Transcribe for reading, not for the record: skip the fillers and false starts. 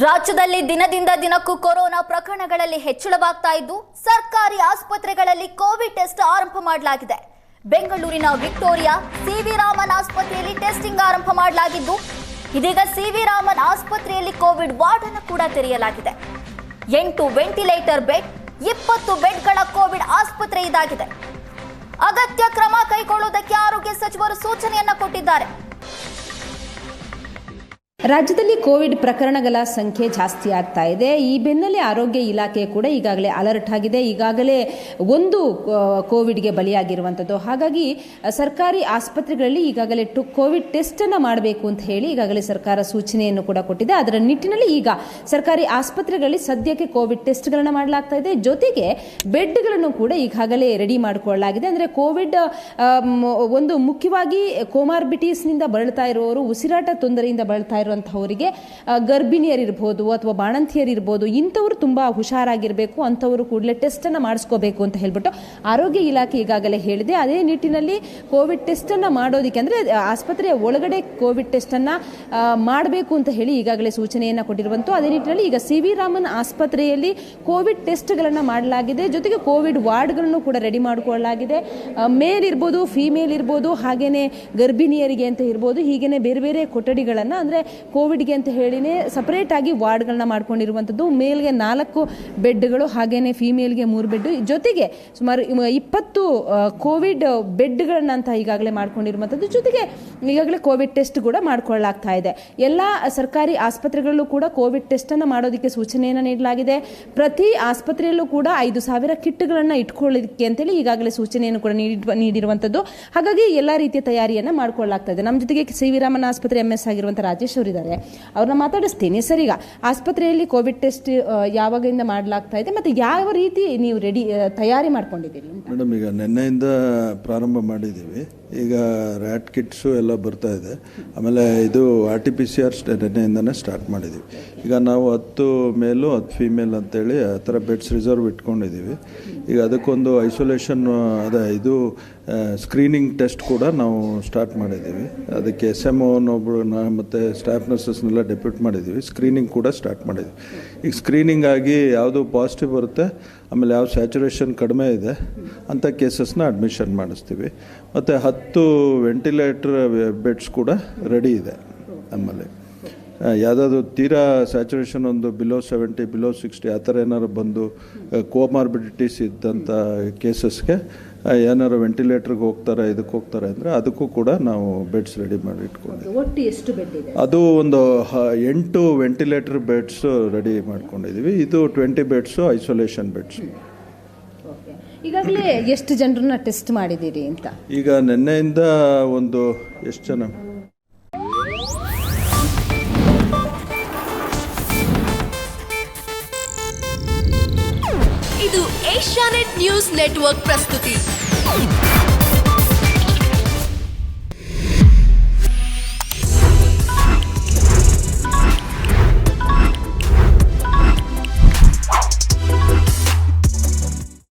ರಾಜ್ಯದಲ್ಲಿ ದಿನದಿಂದ ದಿನಕ್ಕೂ ಕೊರೋನಾ ಪ್ರಕರಣಗಳಲ್ಲಿ ಹೆಚ್ಚಳವಾಗ್ತಾ ಇದ್ದು ಸರ್ಕಾರಿ ಆಸ್ಪತ್ರೆಗಳಲ್ಲಿ ಕೋವಿಡ್ ಟೆಸ್ಟ್ ಆರಂಭ ಮಾಡಲಾಗಿದೆ. ಬೆಂಗಳೂರಿನ ವಿಕ್ಟೋರಿಯಾ ಸಿವಿ ರಾಮನ್ ಆಸ್ಪತ್ರೆಯಲ್ಲಿ ಟೆಸ್ಟಿಂಗ್ ಆರಂಭ ಮಾಡಲಾಗಿದ್ದು ಇದೀಗ ಸಿವಿ ರಾಮನ್ ಆಸ್ಪತ್ರೆಯಲ್ಲಿ ಕೋವಿಡ್ ವಾರ್ಡ್ ಅನ್ನು ಕೂಡ ತೆರೆಯಲಾಗಿದೆ. 8 ವೆಂಟಿಲೇಟರ್ ಬೆಡ್ 20 ಬೆಡ್ಗಳ ಕೋವಿಡ್ ಆಸ್ಪತ್ರೆ ಇದಾಗಿದೆ. ಅಗತ್ಯ ಕ್ರಮ ಕೈಗೊಳ್ಳುವುದಕ್ಕೆ ಆರೋಗ್ಯ ಸಚಿವರು ಸೂಚನೆಯನ್ನ ಕೊಟ್ಟಿದ್ದಾರೆ. ರಾಜ್ಯದಲ್ಲಿ ಕೋವಿಡ್ ಪ್ರಕರಣಗಳ ಸಂಖ್ಯೆ ಜಾಸ್ತಿ ಆಗ್ತಾ ಇದೆ. ಈ ಬೆನ್ನಲ್ಲೇ ಆರೋಗ್ಯ ಇಲಾಖೆ ಕೂಡ ಈಗಾಗಲೇ ಅಲರ್ಟ್ ಆಗಿದೆ. ಈಗಾಗಲೇ ಒಂದು ಕೋವಿಡ್ಗೆ ಬಲಿಯಾಗಿರುವಂಥದ್ದು. ಹಾಗಾಗಿ ಸರ್ಕಾರಿ ಆಸ್ಪತ್ರೆಗಳಲ್ಲಿ ಈಗಾಗಲೇ ಕೋವಿಡ್ ಟೆಸ್ಟ್ ಅನ್ನು ಮಾಡಬೇಕು ಅಂತ ಹೇಳಿ ಈಗಾಗಲೇ ಸರ್ಕಾರ ಸೂಚನೆಯನ್ನು ಕೂಡ ಕೊಟ್ಟಿದೆ. ಅದರ ನಿಟ್ಟಿನಲ್ಲಿ ಈಗ ಸರ್ಕಾರಿ ಆಸ್ಪತ್ರೆಗಳಲ್ಲಿ ಸದ್ಯಕ್ಕೆ ಕೋವಿಡ್ ಟೆಸ್ಟ್ಗಳನ್ನು ಮಾಡಲಾಗ್ತಾ ಇದೆ. ಜೊತೆಗೆ ಬೆಡ್ಗಳನ್ನು ಕೂಡ ಈಗಾಗಲೇ ರೆಡಿ ಮಾಡಿಕೊಳ್ಳಲಾಗಿದೆ. ಅಂದರೆ ಕೋವಿಡ್ ಒಂದು ಮುಖ್ಯವಾಗಿ ಕೋಮಾರ್ಬಿಟೀಸ್ನಿಂದ ಬಳಲ್ತಾ ಇರುವವರು, ಉಸಿರಾಟ ತೊಂದರೆಯಿಂದ ಬಳಲ್ತಾ ಇರುವಂತಹವರಿಗೆ, ಗರ್ಭಿಣಿಯರಿರ್ಬೋದು ಅಥವಾ ಬಾಣಂತಿಯರಿರ್ಬೋದು, ಇಂಥವರು ತುಂಬಾ ಹುಷಾರಾಗಿರಬೇಕು, ಅಂಥವರು ಕೂಡಲೇ ಟೆಸ್ಟ್ ಅನ್ನು ಮಾಡಿಸ್ಕೋಬೇಕು ಅಂತ ಹೇಳ್ಬಿಟ್ಟು ಆರೋಗ್ಯ ಇಲಾಖೆ ಈಗಾಗಲೇ ಹೇಳಿದೆ. ಅದೇ ನಿಟ್ಟಿನಲ್ಲಿ ಕೋವಿಡ್ ಟೆಸ್ಟ್ ಅನ್ನ ಮಾಡೋದಕ್ಕೆ ಅಂದ್ರೆ ಆಸ್ಪತ್ರೆಯ ಒಳಗಡೆ ಕೋವಿಡ್ ಟೆಸ್ಟ್ ಅನ್ನ ಮಾಡಬೇಕು ಅಂತ ಹೇಳಿ ಈಗಾಗಲೇ ಸೂಚನೆಯನ್ನ ಕೊಟ್ಟಿರುವಂತದ್ದು. ಅದೇ ನಿಟ್ಟಿನಲ್ಲಿ ಈಗ ಸಿವಿ ರಾಮನ್ ಆಸ್ಪತ್ರೆಯಲ್ಲಿ ಕೋವಿಡ್ ಟೆಸ್ಟ್ಗಳನ್ನು ಮಾಡಲಾಗಿದೆ. ಜೊತೆಗೆ ಕೋವಿಡ್ ವಾರ್ಡ್ಗಳನ್ನು ಕೂಡ ರೆಡಿ ಮಾಡಿಕೊಳ್ಳಲಾಗಿದೆ. ಮೇಲ್ ಇರ್ಬೋದು, ಫಿಮೇಲ್ ಇರ್ಬೋದು, ಹಾಗೇನೆ ಗರ್ಭಿಣಿಯರಿಗೆ ಅಂತ ಇರ್ಬೋದು, ಹೀಗೇನೆ ಬೇರೆ ಬೇರೆ ಕೊಠಡಿಗಳನ್ನು ಅಂದ್ರೆ ಕೋವಿಡ್ಗೆ ಅಂತ ಹೇಳಿನೇ ಸಪರೇಟ್ ಆಗಿ ವಾರ್ಡ್ಗಳನ್ನ ಮಾಡ್ಕೊಂಡಿರುವಂಥದ್ದು. ಮೇಲ್ಗೆ 4 ಬೆಡ್ಗಳು, ಹಾಗೇನೆ ಫಿಮೇಲ್ಗೆ 3 ಬೆಡ್, ಜೊತೆಗೆ ಸುಮಾರು 20 ಕೋವಿಡ್ ಬೆಡ್ಗಳನ್ನ ಅಂತ ಈಗಾಗಲೇ ಮಾಡ್ಕೊಂಡಿರುವಂಥದ್ದು. ಜೊತೆಗೆ ಈಗಾಗಲೇ ಕೋವಿಡ್ ಟೆಸ್ಟ್ ಕೂಡ ಮಾಡ್ಕೊಳ್ಳಲಾಗ್ತಾ ಇದೆ. ಎಲ್ಲ ಸರ್ಕಾರಿ ಆಸ್ಪತ್ರೆಗಳಲ್ಲೂ ಕೂಡ ಕೋವಿಡ್ ಟೆಸ್ಟ್ ಅನ್ನು ಮಾಡೋದಕ್ಕೆ ಸೂಚನೆಯನ್ನು ನೀಡಲಾಗಿದೆ. ಪ್ರತಿ ಆಸ್ಪತ್ರೆಯಲ್ಲೂ ಕೂಡ 5,000 ಕಿಟ್ಗಳನ್ನ ಇಟ್ಕೊಳ್ಳೋದಕ್ಕೆ ಅಂತೇಳಿ ಈಗಾಗಲೇ ಸೂಚನೆಯನ್ನು ಕೂಡ ನೀಡಿರುವಂಥದ್ದು. ಹಾಗಾಗಿ ಎಲ್ಲ ರೀತಿಯ ತಯಾರಿಯನ್ನ ಮಾಡ್ಕೊಳ್ಳಲಾಗ್ತಾ ಇದೆ. ನಮ್ಮ ಜೊತೆಗೆ ಸಿವಿ ರಾಮನ್ ಆಸ್ಪತ್ರೆ MS ಆಗಿರುವಂಥ ರಾಜೇಶ್ ಅವರಿದ್ದಾರೆ. ಅವ್ರನ್ನ ಮಾತಾಡಿಸ್ತೀನಿ. ಸರ್, ಈಗ ಆಸ್ಪತ್ರೆಯಲ್ಲಿ ಕೋವಿಡ್ ಟೆಸ್ಟ್ ಯಾವಾಗಿಂದ ಮಾಡಲಾಗ್ತಾ ಇದೆ ಮತ್ತೆ ಯಾವ ರೀತಿ ನೀವು ತಯಾರಿ ಮಾಡ್ಕೊಂಡಿದ್ದೀರಿ? ಮೇಡಮ್, ಈಗ ನಿನ್ನೆಯಿಂದ ಪ್ರಾರಂಭ ಮಾಡಿದ್ದೀವಿ. ಈಗ ರ್ಯಾಟ್ ಕಿಟ್ಸು ಎಲ್ಲ ಬರ್ತಾ ಇದೆ. ಆಮೇಲೆ ಇದು RT-PCR ನಿನ್ನೆಯಿಂದನೇ ಸ್ಟಾರ್ಟ್ ಮಾಡಿದ್ದೀವಿ. ಈಗ ನಾವು 10 ಮೇಲು 10 ಫಿಮೇಲ್ ಅಂತೇಳಿ ಆ ಥರ ಬೆಡ್ಸ್ ರಿಸರ್ವ್ ಇಟ್ಕೊಂಡಿದ್ದೀವಿ. ಈಗ ಅದಕ್ಕೊಂದು ಐಸೋಲೇಷನ್ ಇದು ಸ್ಕ್ರೀನಿಂಗ್ ಟೆಸ್ಟ್ ಕೂಡ ನಾವು ಸ್ಟಾರ್ಟ್ ಮಾಡಿದ್ದೀವಿ. ಅದಕ್ಕೆ SMO ಮತ್ತು ಸ್ಟಾಫ್ ನರ್ಸಸ್ನೆಲ್ಲ ಡೆಪ್ಯೂಟ್ ಮಾಡಿದ್ದೀವಿ. ಸ್ಕ್ರೀನಿಂಗ್ ಕೂಡ ಸ್ಟಾರ್ಟ್ ಮಾಡಿದ್ದೀವಿ. ಈಗ ಸ್ಕ್ರೀನಿಂಗ್ ಆಗಿ ಯಾವುದು ಪಾಸಿಟಿವ್ ಬರುತ್ತೆ, ಆಮೇಲೆ ಯಾವ ಸ್ಯಾಚುರೇಷನ್ ಕಡಿಮೆ ಇದೆ ಅಂಥ ಕೇಸಸ್ನ ಅಡ್ಮಿಷನ್ ಮಾಡಿಸ್ತೀವಿ. ಮತ್ತು 10 ವೆಂಟಿಲೇಟರ್ ಬೆಡ್ಸ್ ಕೂಡ ರೆಡಿ ಇದೆ ನಮ್ಮಲ್ಲಿ. ಯಾವುದಾದ್ರು ತೀರಾ ಸ್ಯಾಚುರೇಷನ್ ಒಂದು ಬಿಲೋ 70, ಬಿಲೋ 60 ಆ ಥರ ಏನಾದ್ರು ಬಂದು ಕೋಮಾರ್ಬಿಡಿಟೀಸ್ ಇದ್ದಂಥ ಕೇಸಸ್ಗೆ ಏನಾದ್ರು ವೆಂಟಿಲೇಟರ್ಗೆ ಹೋಗ್ತಾರೆ, ಇದಕ್ಕೆ ಹೋಗ್ತಾರೆ ಅಂದರೆ ಅದಕ್ಕೂ ಕೂಡ ನಾವು ಬೆಡ್ಸ್ ರೆಡಿ ಮಾಡಿ ಇಟ್ಕೊಂಡಿದ್ದೀವಿ. ಒಟ್ಟು ಎಷ್ಟು ಬೆಡ್ ಇದೆ? ಅದು ಒಂದು 8 ವೆಂಟಿಲೇಟರ್ ಬೆಡ್ಸ್ ರೆಡಿ ಮಾಡ್ಕೊಂಡಿದ್ದೀವಿ. ಇದು 20 ಬೆಡ್ಸು ಐಸೋಲೇಷನ್ ಬೆಡ್ಸ್. ಈಗಾಗಲೇ ಎಷ್ಟು ಜನರನ್ನ ಟೆಸ್ಟ್ ಮಾಡಿದ್ದೀರಿ ಅಂತ? ಈಗ ನಿನ್ನೆಯಿಂದ ಒಂದು ಎಷ್ಟು ಜನ? ಇದು ಏಷ್ಯಾನೆಟ್ ನ್ಯೂಸ್ ನೆಟ್ವರ್ಕ್ ಪ್ರಸ್ತುತಿ.